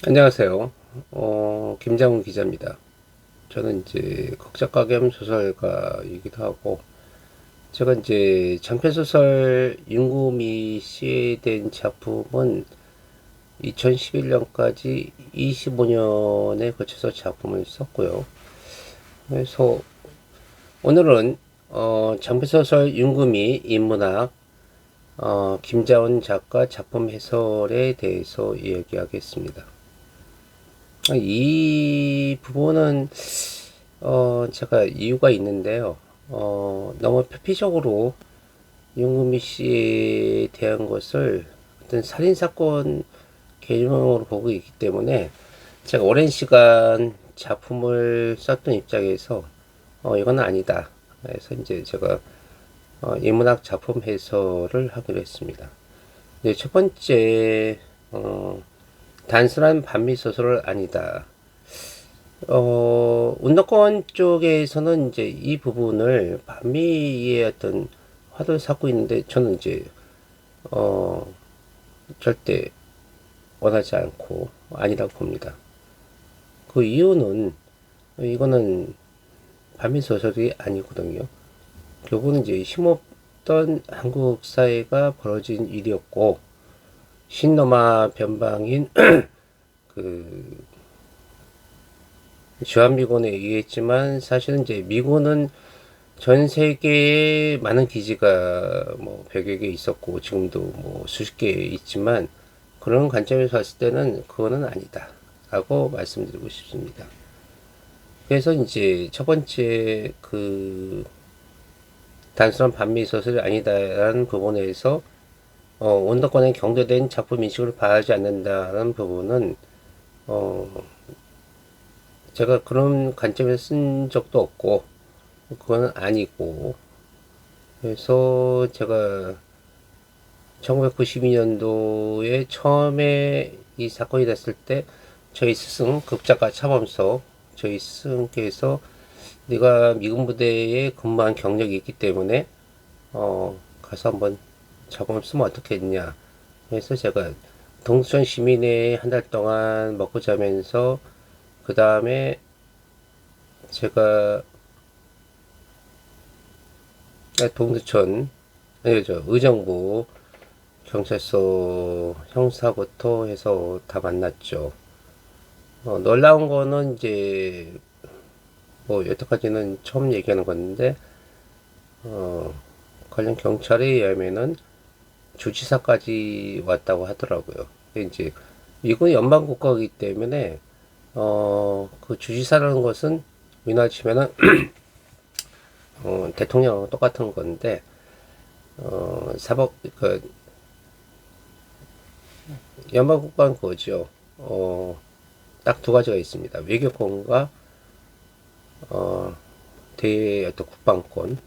안녕하세요. 김장훈 기자입니다. 저는 이제 극작가 겸 소설가이기도 하고, 제가 이제 장편소설 윤구미 씨에 대한 작품은 2011년까지 25년에 걸쳐서 작품을 썼고요. 그래서 오늘은 장편소설 윤구미 인문학 김자훈 작가 작품 해설에 대해서 이야기하겠습니다. 이 부분은 제가 이유가 있는데요. 너무 표피적으로 윤금미 씨에 대한 것을 어떤 살인사건 개념으로 보고 있기 때문에 제가 오랜 시간 작품을 썼던 입장에서 이건 아니다. 그래서 이제 제가 인문학 작품 해설을 하기로 했습니다. 네, 첫 번째 단순한 반미 소설은 아니다. 운동권 쪽에서는 이제 이 부분을 반미의 어떤 화두를 삼고 있는데 저는 이제 어, 절대 원하지 않고 아니라고 봅니다. 그 이유는 이거는 반미 소설이 아니거든요. 결국은 이제 힘없던 한국 사회가 벌어진 일이었고 신노마 변방인 그 주한미군에 의했지만 사실은 이제 미군은 전 세계에 많은 기지가 뭐 100여 개 있었고 지금도 뭐 수십 개 있지만 그런 관점에서 봤을 때는 그거는 아니다 라고 말씀드리고 싶습니다. 그래서 이제 첫 번째 그 단순한 반미 소설이 아니다라는 부분에서 원더권에 경도된 작품 인식을 바라지 않는다는 부분은 어 제가 그런 관점에서 쓴 적도 없고 그건 아니고, 그래서 제가 1992년도에 처음에 이 사건이 됐을 때 저희 스승 극작가 차범석 저희 스승께서 네가 미군 부대에 근무한 경력이 있기 때문에 가서 한번 작품을 쓰면 어떻겠냐. 그래서 제가 동수천 시민회 한 달 동안 먹고 자면서 그 다음에 제가 동두천 아니죠 의정부 경찰서 형사부터 해서 다 만났죠. 놀라운 거는 이제 뭐 여태까지는 처음 얘기하는 건데 관련 경찰에 의하면은 주지사까지 왔다고 하더라고요. 이제 미군 연방 국가이기 때문에 그 주지사라는 것은 우리나라 치면은 대통령하고 똑같은 건데 사법 그 연방국가는 그거죠. 딱 두 가지가 있습니다. 외교권과 대의 어떤 국방권,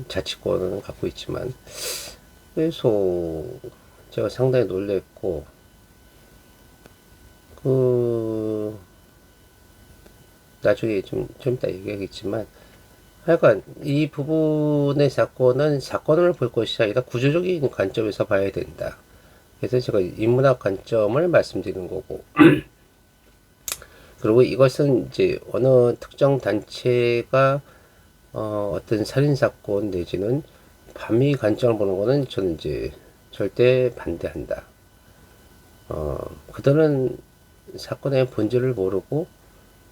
자치권은 갖고 있지만 그래서 제가 상당히 놀랬고 그 나중에 좀 이따 얘기하겠지만 하여간 이 부분의 사건은 사건을 볼 것이 아니라 구조적인 관점에서 봐야 된다. 그래서 제가 인문학 관점을 말씀드리는 거고 그리고 이것은 이제 어느 특정 단체가 어떤 살인사건 내지는 반미 관점을 보는 거는 저는 이제 절대 반대한다. 그들은 사건의 본질을 모르고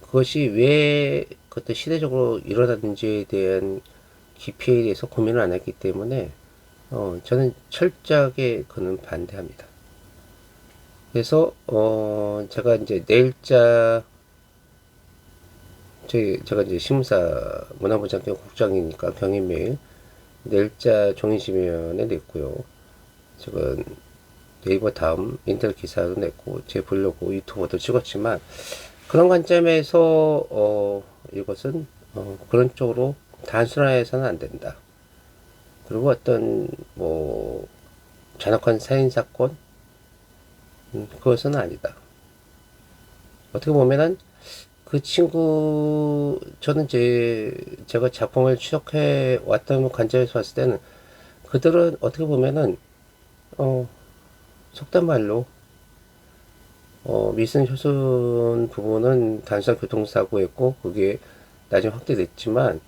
그것이 왜 그때 시대적으로 일어났는지에 대한 깊이에 대해서 고민을 안 했기 때문에 저는 철저하게 그는 반대합니다. 그래서 제가 이제 내일자 제가 이제 신문사 문화부장 겸 국장이니까 경인매일 내일자 종이지면에 냈고요. 지금 네이버 다음 인터넷 기사도 냈고 제 블로그 유튜브도 찍었지만 그런 관점에서 이것은 그런 쪽으로 단순화해서는 안 된다. 그리고 어떤 뭐 잔혹한 살인 사건 그것은 아니다. 어떻게 보면은 그 친구 저는 제가 작품을 추적해 왔던 관점에서 봤을 때는 그들은 어떻게 보면은 어 속된 말로 미슨 효순 부분은 단순한 교통사고였고 그게 나중에 확대됐지만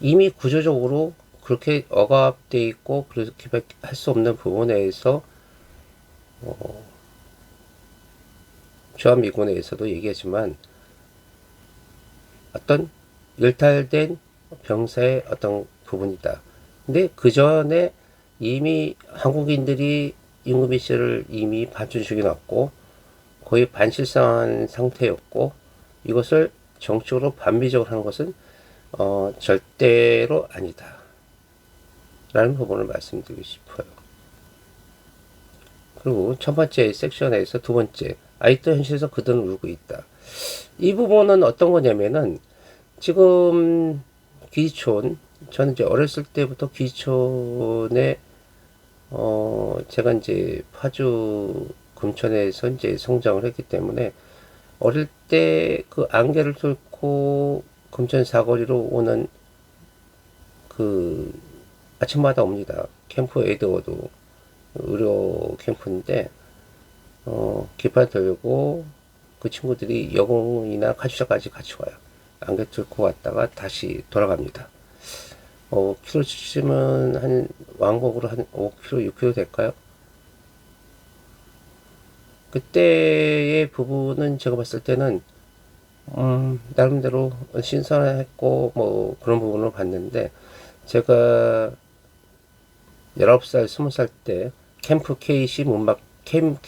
이미 구조적으로 그렇게 억압돼 있고 그렇게 할 수 없는 부분에서 주한미군에서도 얘기하지만 어떤 일탈된 병사의 어떤 부분이다. 근데 그 전에 이미 한국인들이 임금희 씨를 이미 반쯤 죽여놨고 거의 반실상한 상태였고 이것을 정치적으로 반미적으로 하는 것은 절대로 아니다. 라는 부분을 말씀드리고 싶어요. 그리고 첫 번째 섹션에서 두 번째, 아직도 현실에서 그들은 울고 있다. 이 부분은 어떤 거냐면은 지금 귀촌, 저는 이제 어렸을 때부터 귀촌에 제가 이제 파주 금천에서 이제 성장을 했기 때문에 어릴 때 그 안개를 뚫고 금천 사거리로 오는 그 아침마다 옵니다. 캠프 에드워드 의료 캠프인데 깃발 들고 그 친구들이 여공이나 카투사까지 같이 와요. 안개 뚫고 왔다가 다시 돌아갑니다. 키로 치시면 한 왕복으로 한 5km, 6km 될까요? 그때의 부분은 제가 봤을 때는 나름대로 신선했고 뭐 그런 부분을 봤는데 제가 19살, 20살 때 캠프 KC 문막 캠프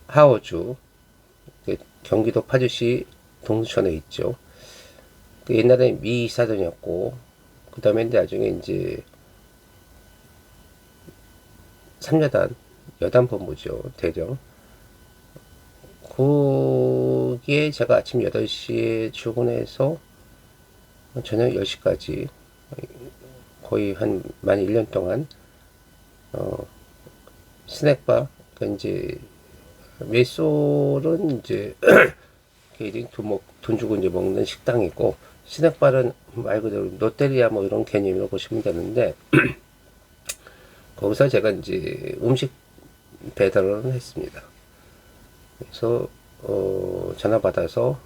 하워주 경기도 파주시 동두천에 있죠. 그 옛날에 미 사단이었고 그 다음에 나중에 이제 3여단 여단본부죠. 대령 거기에 제가 아침 8시에 출근해서 저녁 10시까지 거의 만 1년 동안 스낵바 그러니까 이제 메소는 이제 돈 주고 이제 먹는 식당이고 스낵바는 말 그대로 롯데리아 뭐 이런 개념으로 보시면 되는데 거기서 제가 이제 음식 배달을 했습니다. 그래서 전화 받아서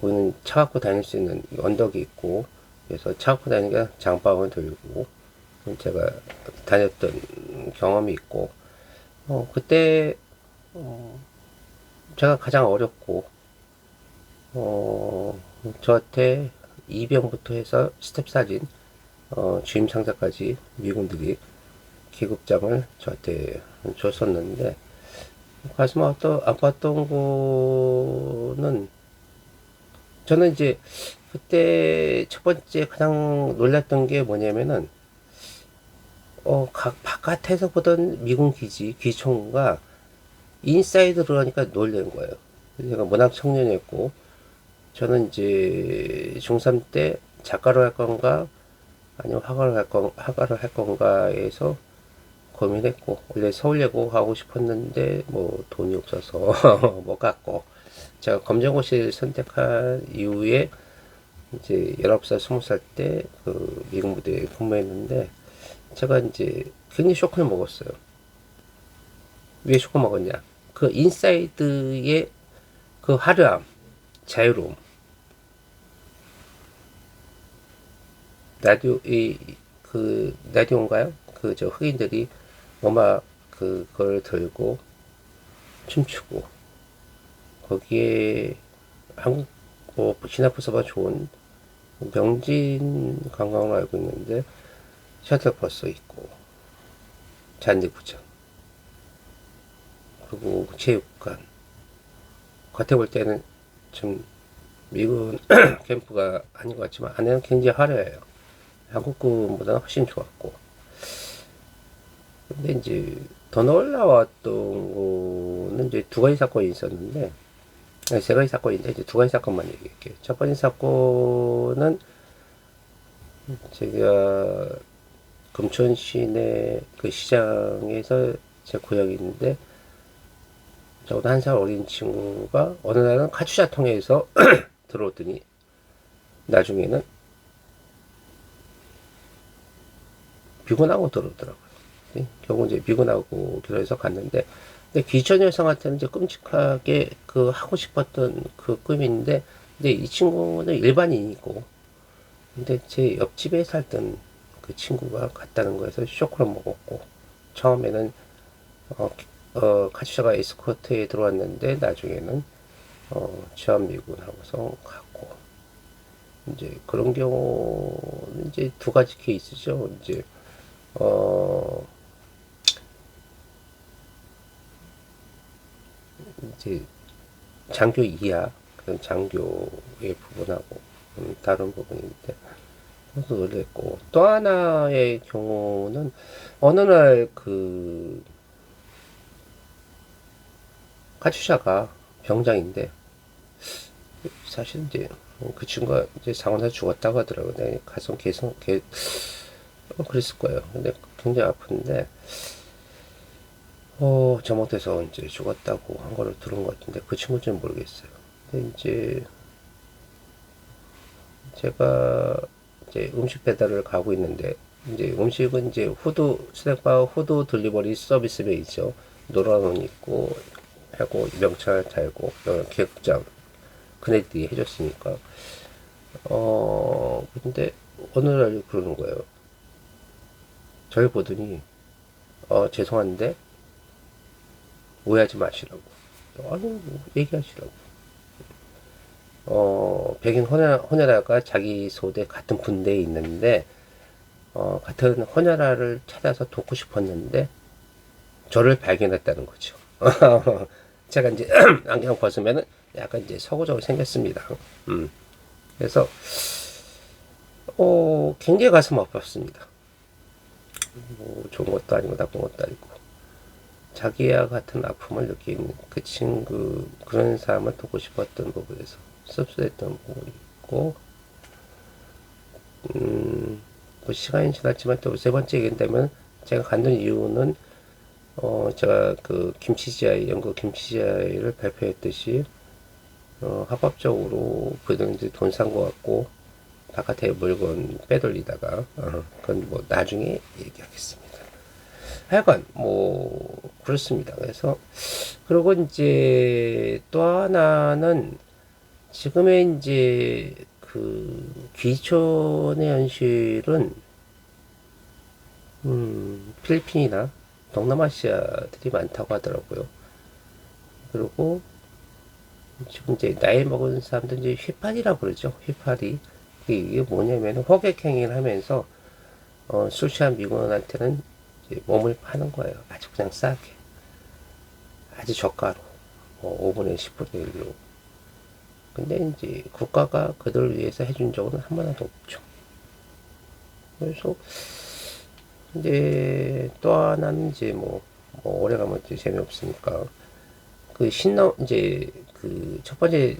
거기는 차 갖고 다닐 수 있는 언덕이 있고 그래서 차 갖고 다니니까 장바구니 들고 제가 다녔던 경험이 있고 그때 제가 가장 어렸고 저한테 이병부터 해서 스텝 사진 주임 상사까지 미군들이 계급장을 저한테 줬었는데 가슴 아팠던 거는 저는 이제 그때 첫 번째 가장 놀랐던 게 뭐냐면은 바깥에서 보던 미군 기지 기총과 인사이드 들어가니까 놀란 거예요. 제가 문학 청년이었고 저는 이제 중3 때 작가로 할 건가 아니면 화가를 할 건가에서 고민했고 원래 서울예고 하고 싶었는데 뭐 돈이 없어서 못 갔고 제가 검정고시를 선택한 이후에 이제 19살, 20살 때 그 미군 부대에 근무했는데 제가 이제 굉장히 쇼크를 먹었어요. 왜 쇼크 먹었냐? 그 인사이드의 그 화려함, 자유로움, 라디오인가요? 그 저 흑인들이 음악 그걸 들고 춤추고 거기에 한국 시나프서가 좋은 명진 관광으로 알고 있는데 셔틀버스 있고 잔디구장 그리고 체육관 겉에 볼 때는 좀 미군 캠프가 아닌 것 같지만 안에는 굉장히 화려해요. 한국군보다는 훨씬 좋았고 근데 이제 더 놀라웠던 거는 이제 두 가지 사건이 있었는데 아니, 세 가지 사건인데 이제 두 가지 사건만 얘기할게요. 첫 번째 사건은 제가 금천 시내 그 시장에서 제 고향이 있는데 저보다 한 살 어린 친구가 어느 날은 카투사 통해서 들어오더니 나중에는 비곤하고 들어오더라고요. 결국 이제 미군하고 결혼해서 갔는데, 근데 귀천 여성한테는 이제 끔찍하게 그 하고 싶었던 그 꿈인데, 근데 이 친구는 일반인이고, 근데 제 옆집에 살던 그 친구가 갔다는 거에서 쇼크를 먹었고, 처음에는 카츄샤가 에스코트에 들어왔는데 나중에는 주한미군하고서 갔고, 이제 그런 경우는 이제 두 가지 케이스죠. 이제 어 이제 장교 이하 그런 장교의 부분하고 다른 부분인데, 그래서 놀랬고, 또 하나의 경우는 어느 날 그 카츄샤가 병장인데, 사실 이제 그 친구가 이제 상원에서 죽었다고 하더라고요. 내 가슴 계속 그랬을 거예요. 근데 굉장히 아픈데 잘못해서 이제 죽었다고 한 거를 들은 것 같은데 그 친구인지는 모르겠어요. 근데 이제 제가 이제 음식 배달을 가고 있는데, 이제 음식은 이제 스낵바 후드 딜리버리 서비스에 있죠. 노란 옷 입고 하고 명찰 달고 계급장 그네들이 해줬으니까. 근데 어느 날 그러는 거예요. 저를 보더니 죄송한데 오해하지 마시라고. 아니 뭐 얘기하시라고. 백인 호녀라가 자기 소대 같은 군대에 있는데, 같은 호녀라를 찾아서 돕고 싶었는데, 저를 발견했다는 거죠. 제가 이제 안경 벗으면은 약간 이제 서구적으로 생겼습니다. 그래서, 굉장히 가슴 아팠습니다. 뭐 좋은 것도 아니고 나쁜 것도 아니고. 자기와 같은 아픔을 느끼는 그 친구, 그런 사람을 돕고 싶었던 부분에서 씁쓸했던 부분이 있고, 뭐 시간이 지났지만 또 세 번째 얘기한다면, 제가 갔는 이유는, 제가 그 김치지아이, 영국 김치지아이를 발표했듯이, 합법적으로 그들은 이제 돈 산 것 같고, 바깥에 물건 빼돌리다가, 그건 뭐 나중에 얘기하겠습니다. 하여간, 뭐, 그렇습니다. 그래서, 그리고 이제 또 하나는, 지금의 이제 그 귀촌의 현실은 필리핀이나 동남아시아들이 많다고 하더라고요. 그리고 지금 이제 나이 먹은 사람들 이제 휘파리라고 그러죠. 휘파리. 이게 뭐냐면 호객행위를 하면서 술 취한 미군한테는 이제 몸을 파는 거예요. 아주 그냥 싸게. 아주 저가로. 5분의 10분의 1로. 근데 이제 국가가 그들을 위해서 해준 적은 한 번도 없죠. 그래서 이제 또 하나는 이제 뭐 오래 가면 이제 재미없으니까 그 이제 그 첫 번째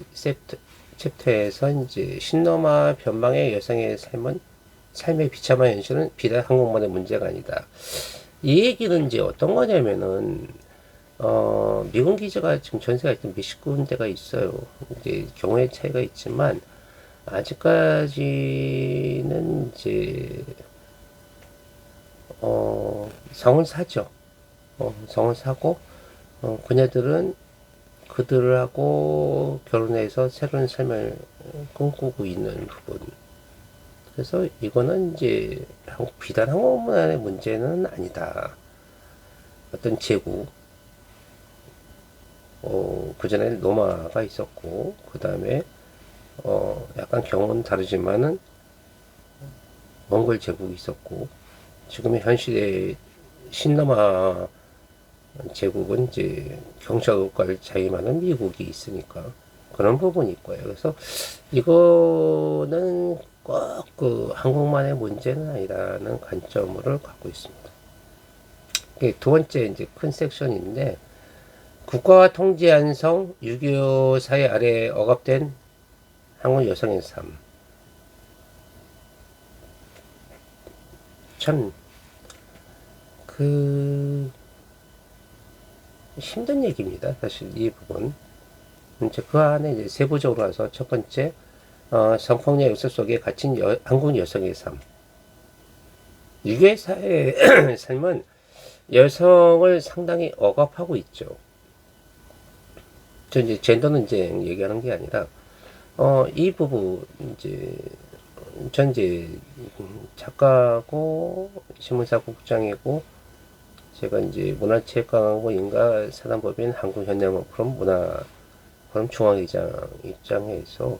챕터에서 이제 신노마 변방의 여성의 삶의 비참한 현실은 비단 항공모의 문제가 아니다. 이 얘기는 이제 어떤 거냐면은 미군 기지가 지금 전 세계에 몇십 군데가 있어요. 이제 경우의 차이가 있지만, 아직까지는 이제, 성을 사죠. 성을 사고, 그녀들은 그들하고 결혼해서 새로운 삶을 꿈꾸고 있는 부분. 그래서 이거는 이제 비단 항공문화의 문제는 아니다. 어떤 제국, 그 전에 로마가 있었고, 그 다음에, 약간 경우는 다르지만은, 몽골 제국이 있었고, 지금의 현 시대의 신로마 제국은 이제 경찰국가를 자임하는 미국이 있으니까, 그런 부분이 있고요. 그래서, 이거는 꼭 그 한국만의 문제는 아니라는 관점을 갖고 있습니다. 두 번째 이제 큰 섹션인데, 국가가 통제한 성, 6.25 사회 아래 억압된 한국 여성의 삶. 참, 힘든 얘기입니다. 사실 이 부분. 이제 그 안에 이제 세부적으로 와서 첫 번째, 성폭력 역사 속에 갇힌 한국 여성의 삶. 6.25 사회의 삶은 여성을 상당히 억압하고 있죠. 저 이제 젠더 논쟁 얘기하는 게 아니라, 이 부분, 이제, 전 이제 작가고, 신문사 국장이고, 제가 이제 문화체육관광부인가 사단법인 한국현대문화포럼 문화포럼 중앙회장 입장에서,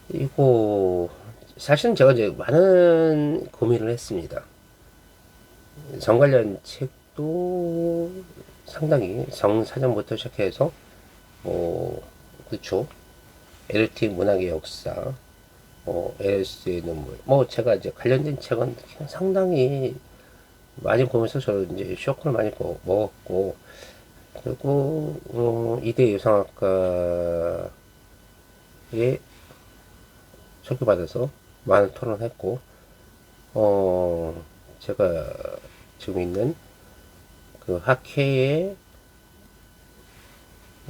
이거, 사실은 제가 이제 많은 고민을 했습니다. 성 관련 책도 상당히 성사전부터 시작해서 뭐 그쵸 LT 문학의 역사 LS의 눈물 뭐 제가 이제 관련된 책은 상당히 많이 보면서 저는 이제 쇼크를 많이 먹었고 그리고 이대 여성학과에 소개받아서 많은 토론했고 제가 지금 있는 그 학회의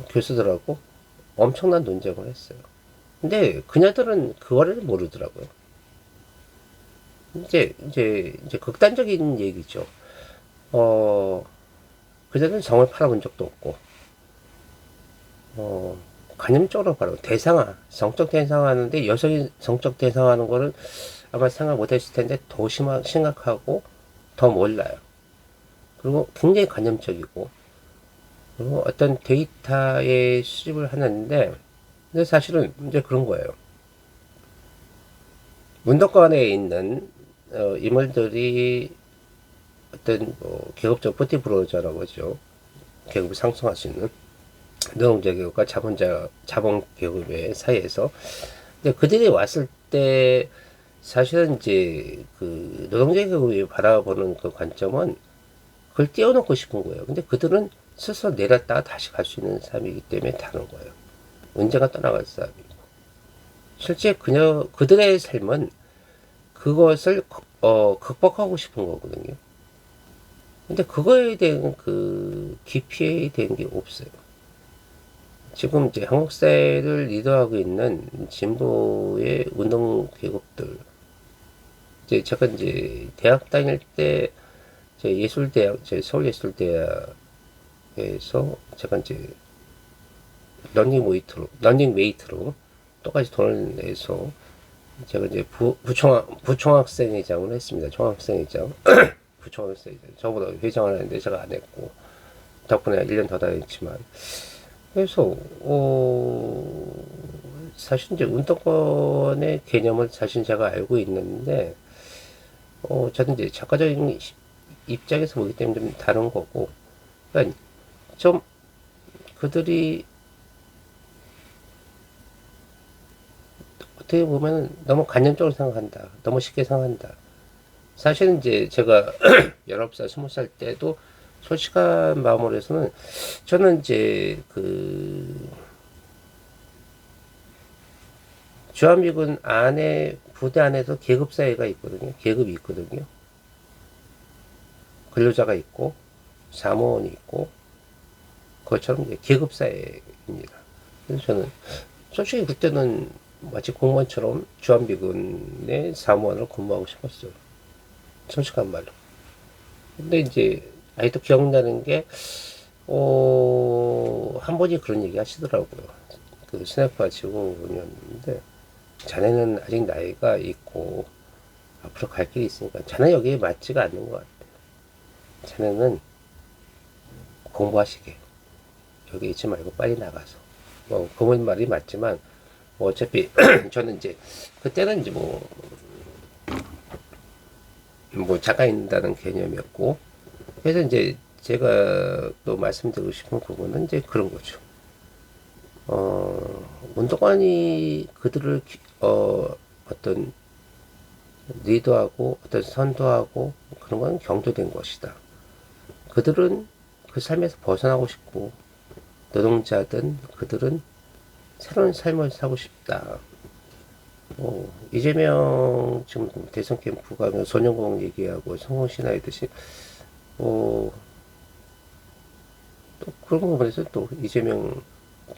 교수들하고 엄청난 논쟁을 했어요. 근데 그녀들은 그거를 모르더라고요. 이제 극단적인 얘기죠. 그녀들은 성을 팔아본 적도 없고, 관념적으로 바로 대상화, 성적 대상화하는데 여성이 성적 대상화하는 거를 아마 생각 못했을 텐데 더 심각하고 더 몰라요. 그리고 굉장히 관념적이고, 그리고 어떤 데이터에 수집을 하는데, 근데 사실은 이제 그런 거예요. 문덕관에 있는 인물들이 어떤 뭐 계급적 포티브로자라고 하죠. 계급을 상승할 수 있는 노동자 계급과 자본 계급의 사이에서 근데 그들이 왔을 때 사실은 이제 그 노동자 계급이 바라보는 그 관점은 그걸 띄워놓고 싶은 거예요. 근데 그들은 스스로 내렸다가 다시 갈 수 있는 사람이기 때문에 다른 거예요. 언제가 떠나갈 사람이고. 실제 그들의 삶은 그것을 극복하고 싶은 거거든요. 근데 그거에 대한 그 깊이에 대한 게 없어요. 지금 이제 한국 사회를 리더하고 있는 진보의 운동 계급들. 이제 제가 이제 대학 다닐 때 제 예술대학, 제 서울예술대학에서 제가 이제 런닝 웨이트로 똑같이 돈을 내서 제가 이제 부총학생회장을 했습니다. 총학생회장. 부총학생회장. 저보다 회장을 했는데 제가 안 했고, 덕분에 1년 더 다녔지만. 그래서, 사실 이제 운동권의 개념을 사실 제가 알고 있는데, 저는 이제 작가적인 입장에서 보기 때문에 좀 다른 거고, 그러니까 좀 그들이 어떻게 보면 너무 관념적으로 생각한다. 너무 쉽게 생각한다. 사실은 이제 제가 19살, 20살 때도 솔직한 마음으로 해서는 저는 이제 그 주한미군 안에 부대 안에도 계급사회가 있거든요. 계급이 있거든요. 근로자가 있고 사무원이 있고 그것처럼 이제 계급사회입니다. 그래서 저는 솔직히 그때는 마치 공무원처럼 주한미군의 사무원을 근무하고 싶었어요. 솔직한 말로. 근데 이제 아직도 기억나는 게, 한 분이 그런 얘기 하시더라고요. 그 스냅파 직원이었는데, 자네는 아직 나이가 있고, 앞으로 갈 길이 있으니까, 자네 여기에 맞지가 않는 것 같아. 자네는 공부하시게. 여기 있지 말고 빨리 나가서. 뭐, 그분 말이 맞지만, 뭐 어차피, 저는 이제, 그때는 이제 뭐 작가인다는 개념이었고, 그래서 이제 제가 또 말씀드리고 싶은 부분은 이제 그런 거죠. 운동관이 그들을 어떤 리더하고 어떤 선도하고 그런 건 경조된 것이다. 그들은 그 삶에서 벗어나고 싶고 노동자든 그들은 새로운 삶을 살고 싶다. 이재명 지금 대선 캠프가 소년공 얘기하고 성공신화 하듯이 또 그런 부분에서 또 이재명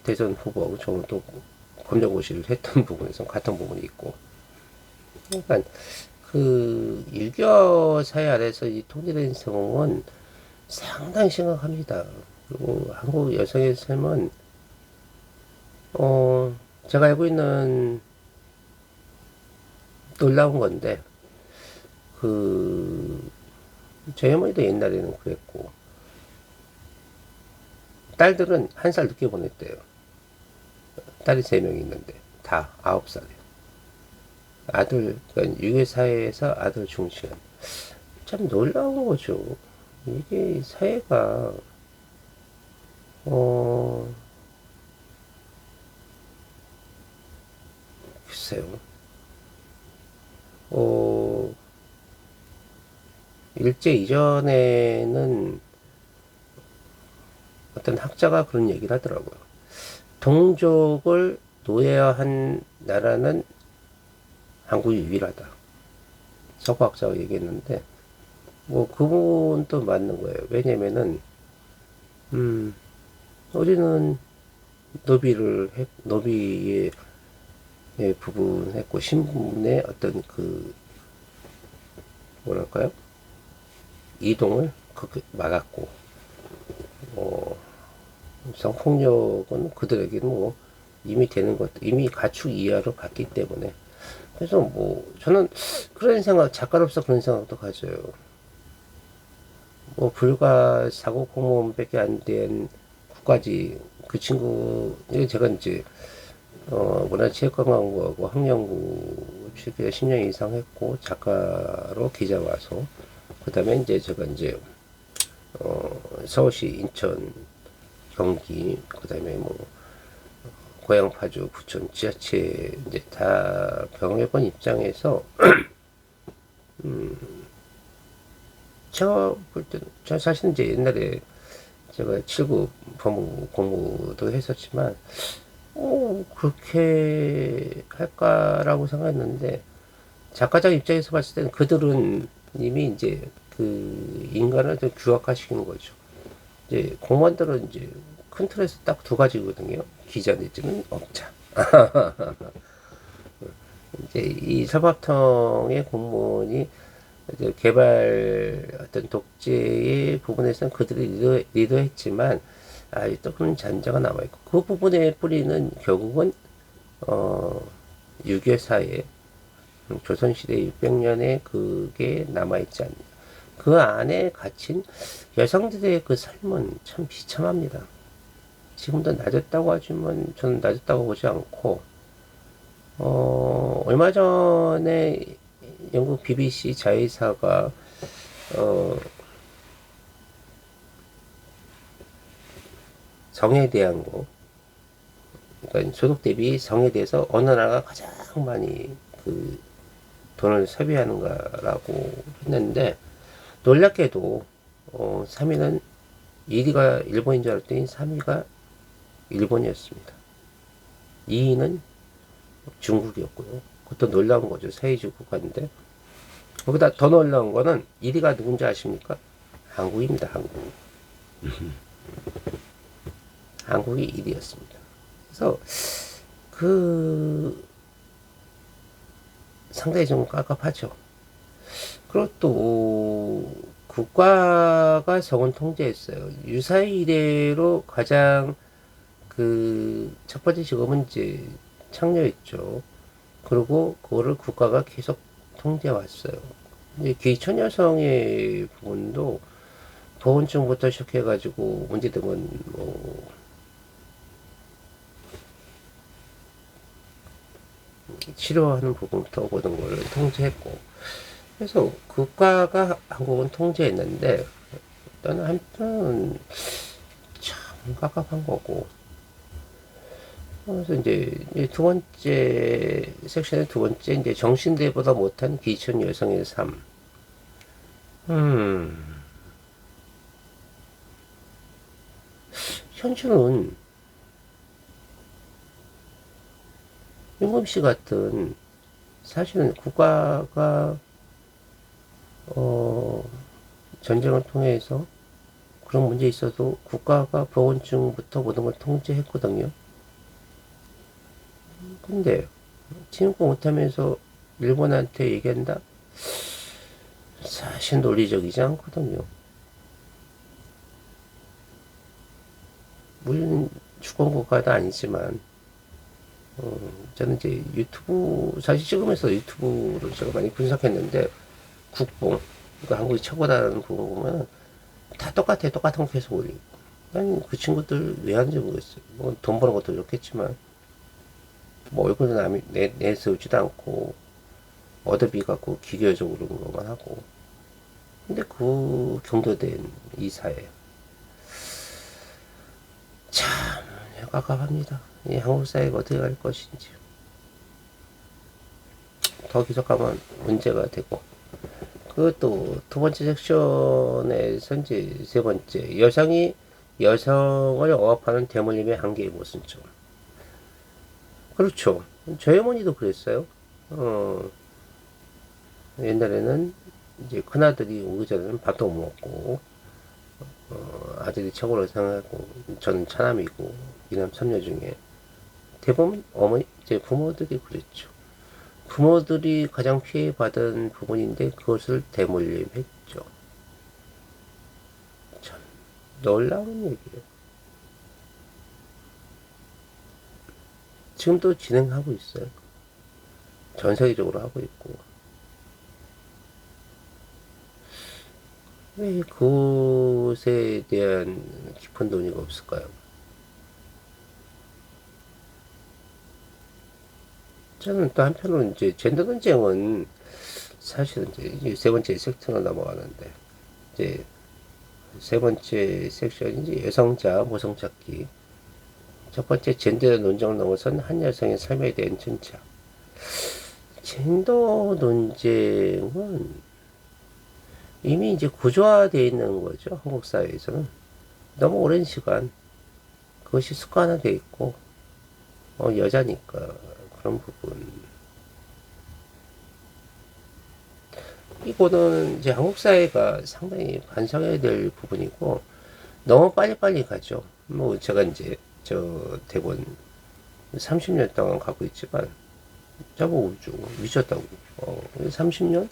대선 후보하고 저는 또 검정고시를 했던 부분에서 같은 부분이 있고 그러니까 그 일교 사회 아래서 이 통일된 성은 상당히 심각합니다. 그리고 한국 여성의 삶은 제가 알고 있는 놀라운 건데 그 저희 어머니도 옛날에는 그랬고 딸들은 1살 늦게 보냈대요. 딸이 3명 있는데 다 9살이에요. 아들, 그러니까 유괴사회에서 아들 중시한. 참 놀라운 거죠. 이게 사회가 어 글쎄요. 어 일제 이전에는 어떤 학자가 그런 얘기를 하더라고요. 동족을 노예화한 나라는 한국이 유일하다. 서구학자가 얘기했는데 뭐 그분도 맞는 거예요. 왜냐면은 우리는 노비의 부분했고 신분의 어떤 그 뭐랄까요? 이동을 막았고 성폭력은 그들에게는 뭐 이미 되는 것, 이미 가축 이하로 갔기 때문에 그래서 뭐 저는 그런 생각, 작가로서 그런 생각도 가져요. 뭐 불과 4급 공무원밖에 안 된 국가직 그 친구 제가 이제 문화체육관광부하고 학연구 취재 10년 이상 했고 작가로 기자 와서 그다음에 이제 제가 이제 서울시, 인천, 경기 그다음에 뭐 고향 파주, 부천, 지자체 이제 다 경험해본 입장에서 제가 볼 때는 저 사실 이제 옛날에 제가 7급 법무 공부도 했었지만 그렇게 할까라고 생각했는데 작가적 입장에서 봤을 때는 그들은 이미 이제 그 인간을 좀 규약화시키는 거죠. 이제 공무원들은 이제 큰 틀에서 딱 2가지거든요. 기자 내지는 업자. 이제 이 서밥통의 공무원이 이제 개발 어떤 독재의 부분에서는 그들이 리더했지만 아직도 그런 잔재가 남아있고 그 부분의 뿌리는 결국은 유교사회 조선시대 600년에 그게 남아있지 않냐. 그 안에 갇힌 여성들의 그 삶은 참 비참합니다. 지금도 낮았다고 하지만 저는 낮았다고 보지 않고 얼마 전에 영국 BBC 자회사가 성에 대한 거, 그러니까 소득 대비 성에 대해서 어느 나라가 가장 많이 그 돈을 소비하는가라고 했는데 놀랍게도 3위는 1위가 일본인 줄 알았더니 3위가 일본이었습니다. 2위는 중국이었고요. 그것도 놀라운 거죠. 사회주의 국가인데. 거기다 더 놀라운 거는 1위가 누군지 아십니까? 한국입니다. 한국. 한국이 1위였습니다. 그래서 그 상당히 좀 깝깝하죠. 그리고 또 국가가 성을 통제했어요. 유사의 이래로 가장 그 첫 번째 직업은 이제 창녀였죠. 그리고 그거를 국가가 계속 통제해 왔어요. 이제 귀천 여성의 부분도 보온증부터 시작해가지고 문제된 건뭐 치료하는 부분부터 모든 걸 통제했고 그래서 국가가 한국은 통제했는데 일단은 한편 참 깝깝한 거고 그래서 이제 두 번째 섹션의 두 번째 이제 정신대보다 못한 귀천 여성의 삶. 현주는 윤금 씨 같은 사실은 국가가 전쟁을 통해서 그런 문제 있어도 국가가 보건증부터 모든 걸 통제했거든요. 근데 침공 못하면서 일본한테 얘기한다? 사실 논리적이지 않거든요. 우리는 주권국가도 아니지만, 저는 이제 유튜브, 사실 찍으면서 유튜브를 제가 많이 분석했는데, 국뽕, 그러니까 한국이 최고다라는 부분 보면, 다 똑같아요. 똑같은 거 계속 올리고. 난 그 친구들 왜 하는지 모르겠어요. 뭐 돈 버는 것도 좋겠지만, 뭐 얼굴도 남이 내세우지도 않고, 얻어비 갖고 기계적으로 그런 것만 하고. 근데 그 경도된 이 사회. 참, 깝깝합니다. 이 한국 사회가 어떻게 갈 것인지. 더 계속 가면 문제가 되고. 그것도 두 번째 섹션에서 이제 세 번째. 여성이 여성을 억압하는 대물림의 한계의 모순점. 그렇죠. 저희 어머니도 그랬어요. 옛날에는 이제 큰아들이 오기 전에는 밥도 못 먹고, 아들이 최고로 생각하고, 저는 차남이고, 이남 삼녀 중에 대부분 어머니, 제 부모들이 그랬죠. 부모들이 가장 피해받은 부분인데 그것을 대물림했죠. 참 놀라운 얘기예요. 지금도 진행하고 있어요. 전 세계적으로 하고 있고. 왜 그것에 대한 깊은 논의가 없을까요? 저는 또 한편으로는 이제 젠더 논쟁은 사실은 이제 세 번째 섹션으로 넘어가는데, 이제 세 번째 섹션이 이제 여성자, 모성 찾기. 첫 번째 젠더 논쟁을 넘어선 한 여성의 삶에 대한 전차. 젠더 논쟁은 이미 이제 구조화되어 있는 거죠. 한국 사회에서는. 너무 오랜 시간 그것이 습관화되어 있고, 여자니까 그런 부분. 이거는 이제 한국 사회가 상당히 반성해야 될 부분이고, 너무 빨리빨리 가죠. 뭐 제가 이제 저 대본 30년 동안 갖고 있지만, 저보고 우주 미쳤다고. 30년?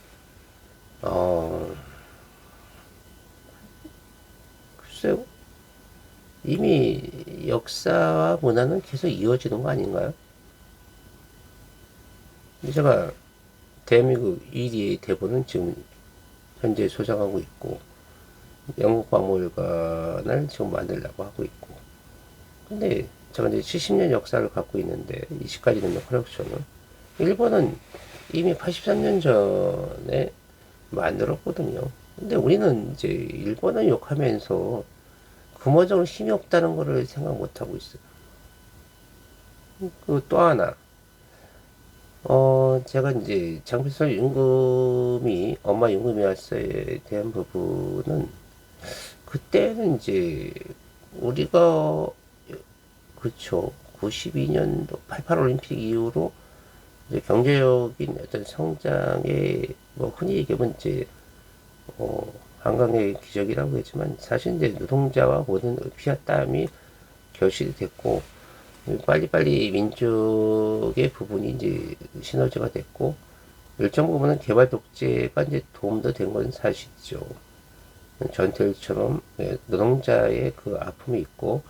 글쎄요. 이미 역사와 문화는 계속 이어지는 거 아닌가요? 제가 대한민국 1위의 대본은 지금 현재 소장하고 있고, 영국박물관을 지금 만들려고 하고 있고. 근데 제가 이제 70년 역사를 갖고 있는데, 20가지 넘는 컬렉션은, 일본은 이미 83년 전에 만들었거든요. 근데 우리는 이제 일본을 욕하면서 근본적으로 힘이 없다는 것을 생각 못 하고 있어요. 그 또 하나, 제가 이제 장필선 임금이, 엄마 임금이 왔어에 대한 부분은, 그때는 이제 우리가, 그쵸, 92년도 88 올림픽 이후로 이제 경제적인 어떤 성장의, 뭐 흔히 얘기하면 이제 한강의 기적이라고 했지만, 사실 이제 노동자와 모든 피와 땀이 결실이 됐고, 빨리빨리 민족의 부분이 이제 시너지가 됐고, 일정 부분은 개발 독재가 이제 도움도 된 건 사실이죠. 전태일처럼 노동자의 그 아픔이 있고,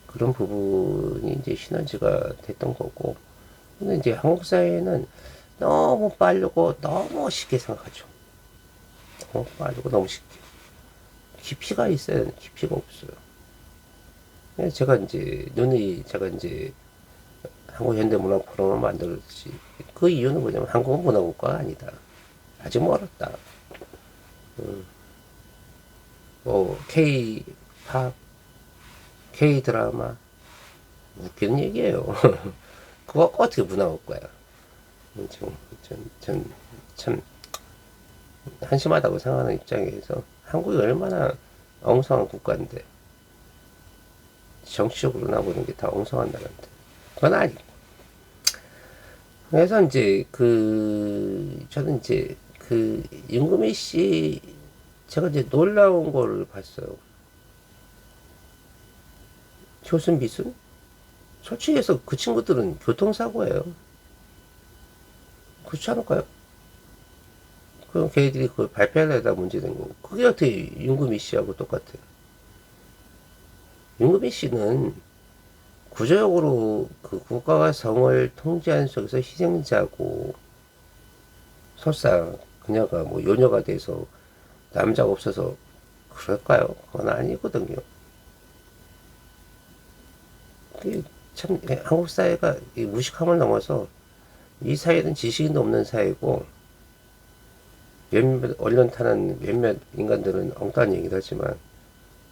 그런 부분이 이제 시너지가 됐던 거고, 근데 이제 한국 사회는 너무 빠르고 너무 쉽게 생각하죠. 너무 빠르고 너무 쉽게. 깊이가 있어야 되는데 깊이가 없어요. 제가 이제 한국 현대문화 포럼을 만들었지. 그 이유는 뭐냐면 한국은 문화국가가 아니다. 아직 멀었다. 뭐 K-팝, K-드라마 웃기는 얘기예요. 그거 어떻게 문화국가야? 참 한심하다고 생각하는 입장에서 한국이 얼마나 엉성한 국가인데, 정치적으로 나보는 게 다 엉성한 나라인데, 그건 아니고. 그래서 이제 저는 이제 윤금희 씨, 제가 이제 놀라운 거를 봤어요. 효순 비순? 솔직히 해서 그 친구들은 교통사고예요. 그렇지 않을까요? 그럼 걔들이 그걸 발표하려다 문제된 거고. 그게 어떻게 윤금희 씨하고 똑같아요? 윤금희 씨는 구조적으로 그 국가가 성을 통제하는 속에서 희생자고, 설사 그녀가 뭐 요녀가 돼서 남자가 없어서 그럴까요? 그건 아니거든요. 참 한국 사회가 이 무식함을 넘어서, 이 사회는 지식인도 없는 사회고, 몇몇 언론 타는 몇몇 인간들은 엉뚱한 얘기를 하지만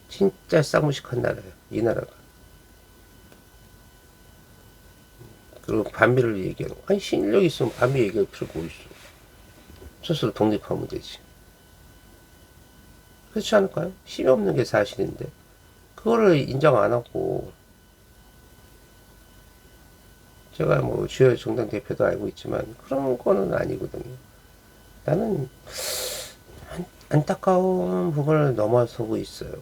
진짜 싹무식한 나라예요, 이 나라가. 그리고 반미를 얘기하는 거. 아니, 신인력 있으면 반미 얘기할 필요가 뭐 있어. 스스로 독립하면 되지. 그렇지 않을까요? 힘이 없는 게 사실인데 그거를 인정 안 하고, 제가 뭐 주요 정당 대표도 알고 있지만 그런 거는 아니거든요. 나는 안타까운 부분을 넘어서고 있어요.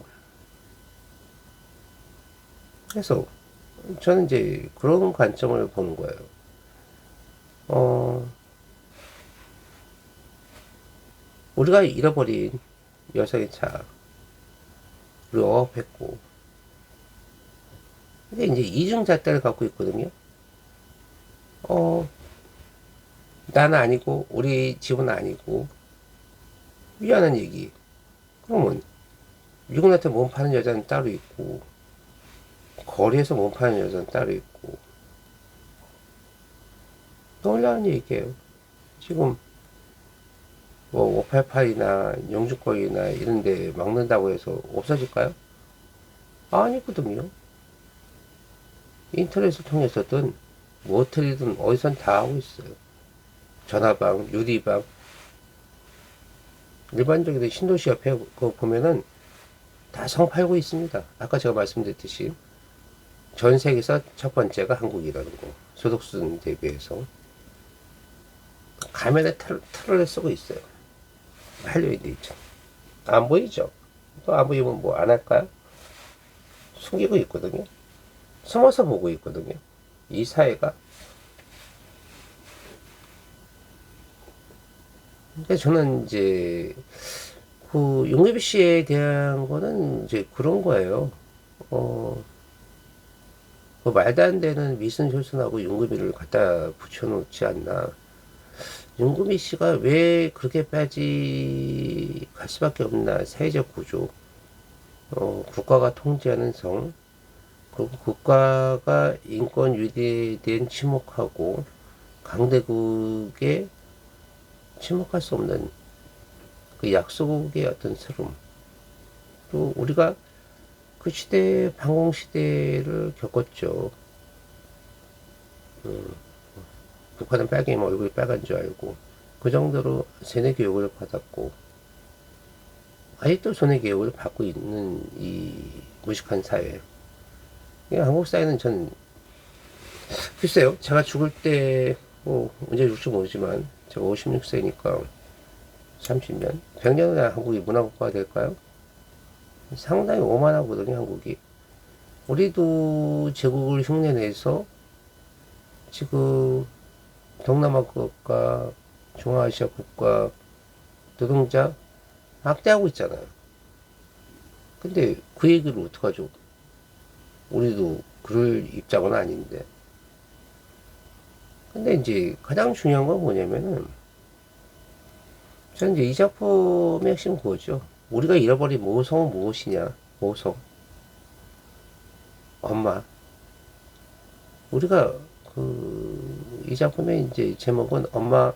그래서 저는 이제 그런 관점을 보는 거예요. 우리가 잃어버린 여성의 차, 우리 억압했고, 근데 이제 이중잣대를 갖고 있거든요. 나는 아니고, 우리 집은 아니고, 미안한 얘기. 그러면, 미국한테 몸 파는 여자는 따로 있고, 거리에서 몸 파는 여자는 따로 있고, 놀라운 얘기예요. 지금, 뭐, 588이나 영주권이나 이런 데 막는다고 해서 없어질까요? 아니거든요. 인터넷을 통해서든, 모텔이든 어디선 다 하고 있어요. 전화방, 유리방, 일반적인 신도시 옆에 그거 보면은 다 성 팔고 있습니다. 아까 제가 말씀드렸듯이 전 세계에서 첫 번째가 한국이라는 거. 소득수준 대비해서 가면에 털을 쓰고 있어요. 할려있는 있죠. 안 보이죠? 또 안 보이면 뭐 안 할까요? 숨기고 있거든요. 숨어서 보고 있거든요. 이 사회가. 근데 저는 이제 그 용립 씨에 대한 거는 이제 그런 거예요. 그 말도 안 되는 미순 효순하고 윤금이를 갖다 붙여놓지 않나. 윤금이 씨가 왜 그렇게 빠지갈 수밖에 없나. 사회적 구조, 국가가 통제하는 성, 그리고 국가가 인권 유지에 대한 침묵하고 강대국에 침묵할 수 없는 그 약속의 어떤 스름. 또 우리가 그 시대, 방공 시대를 겪었죠. 북한은 빨갱이면 얼굴이 빨간 줄 알고, 그 정도로 세뇌 교육을 받았고, 아직도 세뇌 교육을 받고 있는 이 무식한 사회. 한국 사회는 전, 글쎄요, 제가 죽을 때, 뭐, 언제 죽을지 모르지만, 제가 56세니까 30년? 100년 후에 한국이 문화국가가 될까요? 상당히 오만하거든요, 한국이. 우리도 제국을 흉내내서 지금 동남아 국가, 중앙아시아 국가 노동자 학대하고 있잖아요. 근데 그 얘기를 어떡하죠? 우리도 그럴 입장은 아닌데. 근데 이제 가장 중요한 건 뭐냐면은, 저는 이제 이 작품의 핵심 그거죠. 우리가 잃어버린 모성은 무엇이냐? 모성. 엄마. 우리가 이 작품의 이제 제목은 엄마